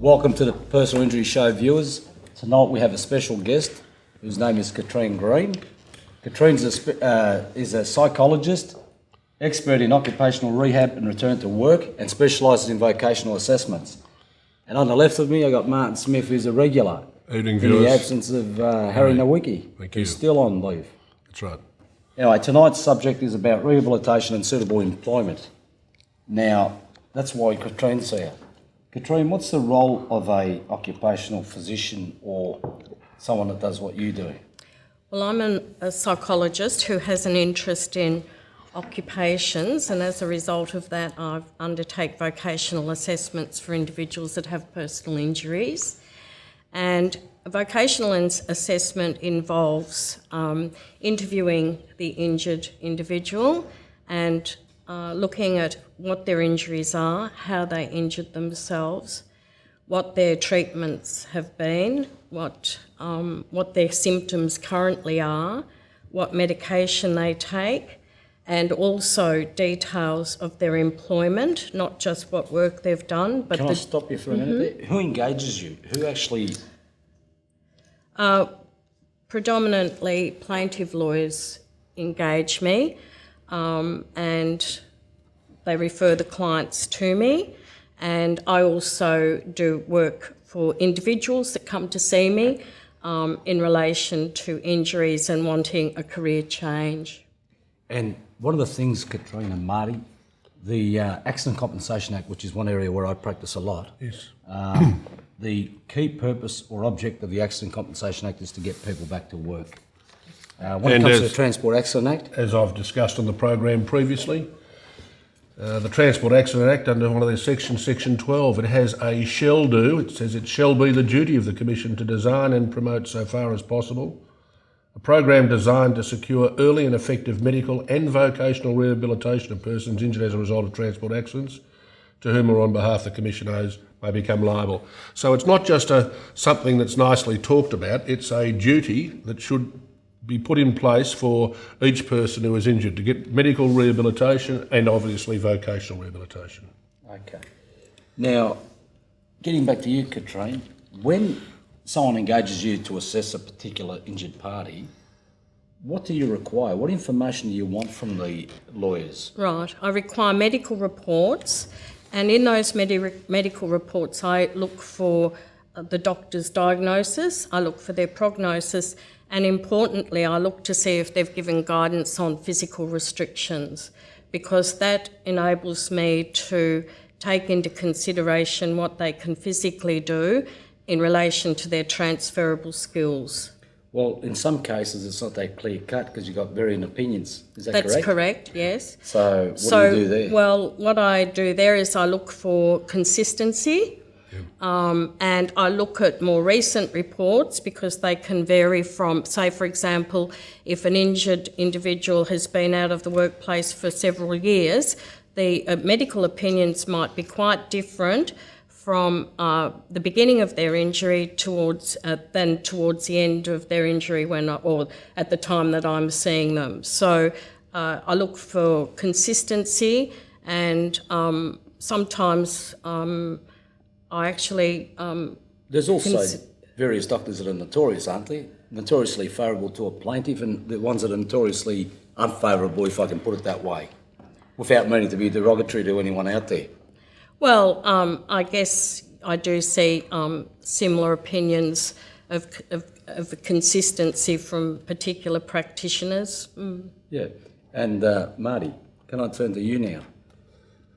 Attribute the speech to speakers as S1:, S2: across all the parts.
S1: Welcome to the Personal Injury Show viewers. Tonight we have a special guest whose name is Katrine Green. Katrine is a psychologist, expert in occupational rehab and return to work, and specialises in vocational assessments. And on the left of me I got Martin Smith, who's a regular.
S2: Evening,
S1: in
S2: viewers.
S1: the absence of Harry Nowicki, who's still on leave.
S2: That's right.
S1: Anyway, tonight's subject is about rehabilitation and suitable employment. Now, that's why Katrine's here. Katrine, what's the role of a occupational physician or someone that does what you do?
S3: Well, I'm a psychologist who has an interest in occupations, and as a result of that I undertake vocational assessments for individuals that have personal injuries. And a vocational assessment involves interviewing the injured individual and looking at what their injuries are, how they injured themselves, what their treatments have been, what their symptoms currently are, what medication they take, and also details of their employment, not just what work they've done. But
S1: Can I stop you for a minute there? Who engages you? Who actually...
S3: Predominantly plaintiff lawyers engage me, and they refer the clients to me, and I also do work for individuals that come to see me in relation to injuries and wanting a career change.
S1: And one of the things, Katrine and Marty, the Accident Compensation Act, which is one area where I practice a lot,
S2: Yes.
S1: the key purpose or object of the Accident Compensation Act is to get people back to work. When it comes to the Transport Accident Act...
S2: As I've discussed on the program previously, the Transport Accident Act, under one of their sections, Section 12, it has a shall do. It says it shall be the duty of the Commission to design and promote so far as possible a program designed to secure early and effective medical and vocational rehabilitation of persons injured as a result of transport accidents to whom or on behalf the Commission owes may become liable. So it's not just something that's nicely talked about, it's a duty that should be put in place for each person who is injured to get medical rehabilitation and obviously vocational rehabilitation.
S1: Okay. Now, getting back to you, Katrine, when someone engages you to assess a particular injured party, what do you require? What information do you want from the lawyers?
S3: Right. I require medical reports, and in those medical reports I look for the doctor's diagnosis, I look for their prognosis, and importantly I look to see if they've given guidance on physical restrictions, because that enables me to take into consideration what they can physically do in relation to their transferable skills.
S1: Well, in some cases it's not that clear cut because you've got varying opinions. Is that correct?
S3: That's correct, yes.
S1: So what do you do there?
S3: Well, what I do there is I look for consistency, and I look at more recent reports because they can vary from, say for example, if an injured individual has been out of the workplace for several years, the medical opinions might be quite different from the beginning of their injury than towards the end of their injury or at the time that I'm seeing them. So I look for consistency, and sometimes I actually...
S1: There's also various doctors that are notorious, aren't they? Notoriously favourable to a plaintiff, and the ones that are notoriously unfavourable, if I can put it that way, without meaning to be derogatory to anyone out there.
S3: Well, I guess I do see similar opinions of consistency from particular practitioners.
S1: Yeah. And Marty, can I turn to you now?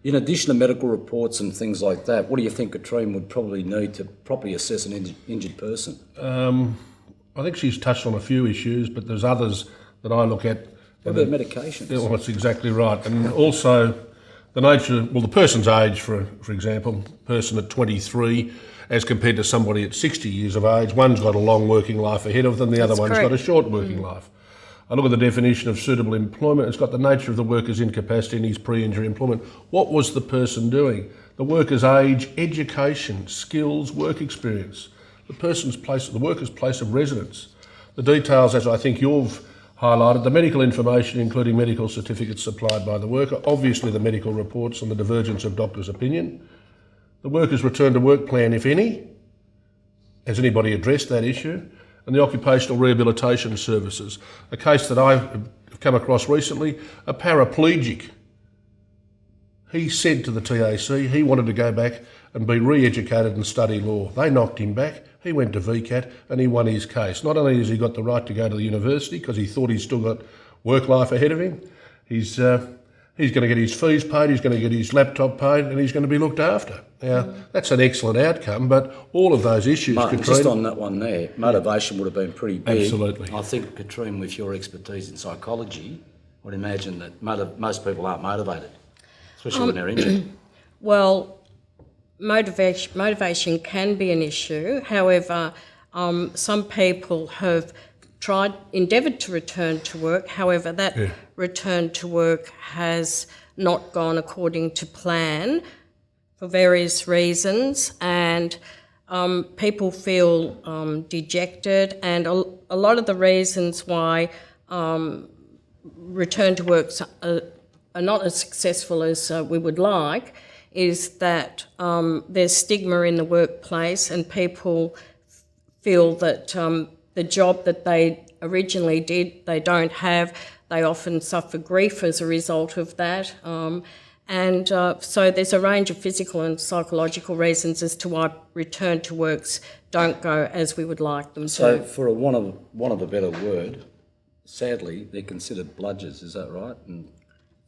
S1: In addition to medical reports and things like that, what do you think Katrine would probably need to properly assess an injured person?
S2: I think she's touched on a few issues, but there's others that I look at.
S1: What about medications?
S2: Yeah, well, that's exactly right. And also the nature, well, the person's age, for example, person at 23 as compared to somebody at 60 years of age, one's got a long working life ahead of them, the other one's got a short working life. I look at the definition of suitable employment, it's got the nature of the worker's incapacity and his pre-injury employment. What was the person doing? The worker's age, education, skills, work experience, the worker's place of residence. The details, as I think you've highlighted, the medical information, including medical certificates supplied by the worker, obviously the medical reports on the divergence of doctor's opinion, the workers' return to work plan, if any. Has anybody addressed that issue? And the occupational rehabilitation services. A case that I've come across recently, a paraplegic. He said to the TAC he wanted to go back and be re-educated and study law. They knocked him back. He went to VCAT and he won his case. Not only has he got the right to go to the university because he thought he's still got work life ahead of him, he's going to get his fees paid, he's going to get his laptop paid, and he's going to be looked after. Now, that's an excellent outcome, but all of those issues,
S1: Martin,
S2: Katrine...
S1: just on that one there, motivation would have been pretty big.
S2: Absolutely.
S1: I think, Katrine, with your expertise in psychology, I would imagine that most people aren't motivated, especially when they're injured.
S3: Well, motivation can be an issue. However, some people have endeavoured to return to work. However, that return to work has not gone according to plan for various reasons, and people feel dejected, and a lot of the reasons why return to work are not as successful as we would like is that there's stigma in the workplace, and people feel that the job that they originally did they don't have. They often suffer grief as a result of that. So there's a range of physical and psychological reasons as to why return to works don't go as we would like them to.
S1: So, for a want of a better word, sadly, they're considered bludgers, is that right? And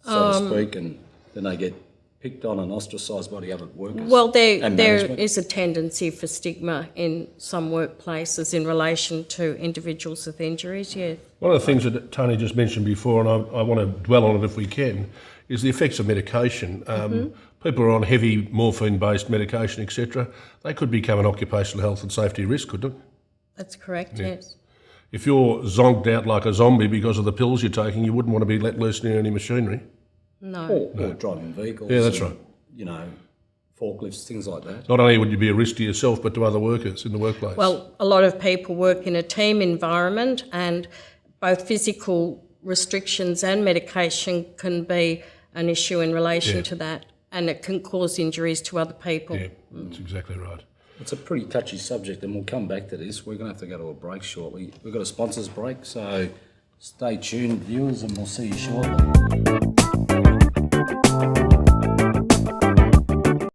S1: so to speak, and then they get picked on and ostracised by the other workers?
S3: Well, there is a tendency for stigma in some workplaces in relation to individuals with injuries, yeah.
S2: One of the things that Tony just mentioned before, and I want to dwell on it if we can, is the effects of medication. People are on heavy morphine-based medication, etc. They could become an occupational health and safety risk, couldn't it?
S3: That's correct, yes.
S2: If you're zonked out like a zombie because of the pills you're taking, you wouldn't want to be let loose near any machinery.
S3: No.
S1: Or driving vehicles.
S2: Yeah, that's right.
S1: You know, forklifts, things like that.
S2: Not only would you be a risk to yourself, but to other workers in the workplace.
S3: Well, a lot of people work in a team environment, and both physical restrictions and medication can be an issue in relation to that, and it can cause injuries to other people.
S2: Yeah, that's exactly right.
S1: It's a pretty touchy subject, and we'll come back to this. We're going to have to go to a break shortly. We've got a sponsors break, so stay tuned, viewers, and we'll see you shortly.